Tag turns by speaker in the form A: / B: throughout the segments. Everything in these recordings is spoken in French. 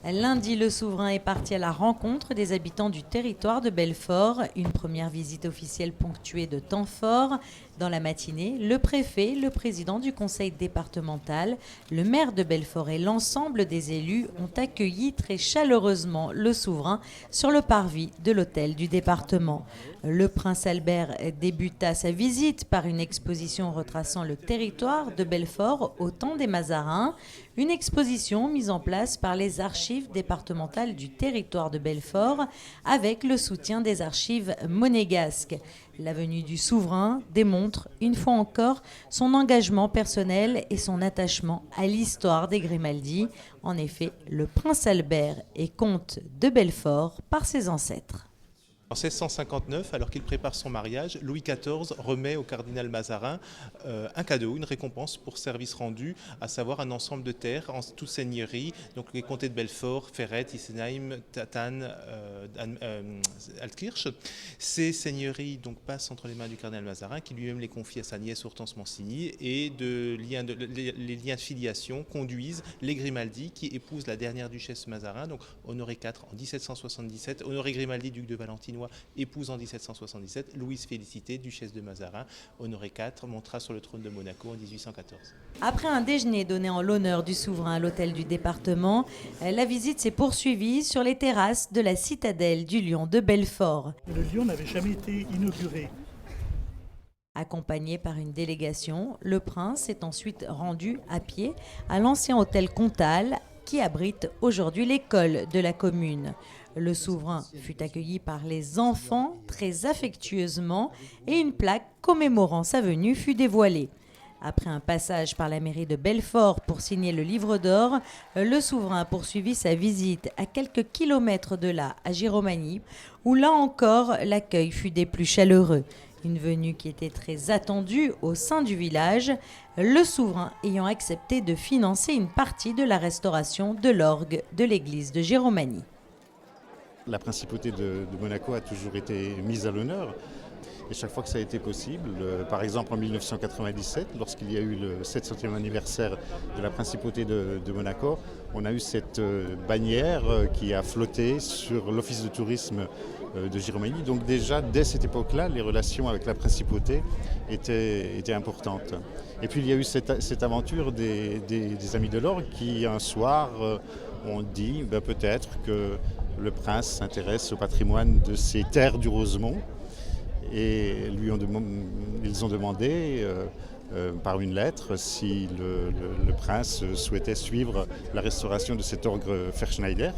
A: Lundi, le souverain est parti à la rencontre des habitants du territoire de Belfort. Une première visite officielle ponctuée de temps forts. Dans la matinée, le préfet, le président du conseil départemental, le maire de Belfort et l'ensemble des élus ont accueilli très chaleureusement le souverain sur le parvis de l'hôtel du département. Le prince Albert débuta sa visite par une exposition retraçant le territoire de Belfort au temps des Mazarins. Une exposition mise en place par les archives départementales du territoire de Belfort avec le soutien des archives monégasques. La venue du souverain démontre une fois encore son engagement personnel et son attachement à l'histoire des Grimaldi. En effet, le prince Albert est comte de Belfort par ses ancêtres.
B: En 1659, alors qu'il prépare son mariage, Louis XIV remet au cardinal Mazarin un cadeau, une récompense pour service rendu, à savoir un ensemble de terres en toute seigneurie, donc les comtés de Belfort, Ferret, Isenheim, Tatann, Altkirch. Ces seigneuries donc passent entre les mains du cardinal Mazarin, qui lui-même les confie à sa nièce Hortense Mancini, et les liens de filiation conduisent les Grimaldi, qui épousent la dernière duchesse Mazarin, donc Honoré IV en 1777, Honoré Grimaldi, duc de Valentinois, épouse en 1777, Louise Félicité, duchesse de Mazarin. Honoré IV montera sur le trône de Monaco en 1814.
A: Après un déjeuner donné en l'honneur du souverain à l'hôtel du département, la visite s'est poursuivie sur les terrasses de la citadelle du Lion de Belfort.
C: Le Lion n'avait jamais été inauguré.
A: Accompagné par une délégation, le prince est ensuite rendu à pied à l'ancien hôtel Comtal qui abrite aujourd'hui l'école de la commune. Le souverain fut accueilli par les enfants très affectueusement et une plaque commémorant sa venue fut dévoilée. Après un passage par la mairie de Belfort pour signer le livre d'or, le souverain poursuivit sa visite à quelques kilomètres de là, à Giromagny, où là encore l'accueil fut des plus chaleureux. Une venue qui était très attendue au sein du village, le souverain ayant accepté de financer une partie de la restauration de l'orgue de l'église de Giromagny.
D: La principauté de Monaco a toujours été mise à l'honneur. Et chaque fois que ça a été possible, par exemple en 1997, lorsqu'il y a eu le 700e anniversaire de la principauté de Monaco, on a eu cette bannière qui a flotté sur l'office de tourisme de Giromagny. Donc déjà, dès cette époque-là, les relations avec la principauté étaient importantes. Et puis il y a eu cette aventure des Amis de l'Orgue qui, un soir, ont dit peut-être que le prince s'intéresse au patrimoine de ces terres du Rosemont. Et ils ont demandé par une lettre si le prince souhaitait suivre la restauration de cet orgue Verschneider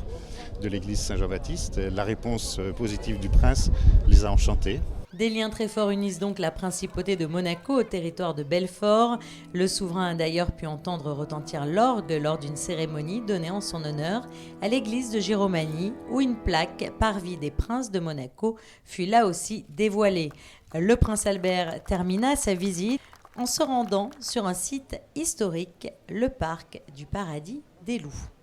D: de l'église Saint-Jean-Baptiste. La réponse positive du prince les a enchantés.
A: Des liens très forts unissent donc la principauté de Monaco au territoire de Belfort. Le souverain a d'ailleurs pu entendre retentir l'orgue lors d'une cérémonie donnée en son honneur à l'église de Giromagny, où une plaque Parvis des princes de Monaco fut là aussi dévoilée. Le prince Albert termina sa visite en se rendant sur un site historique, le parc du Paradis des Loups.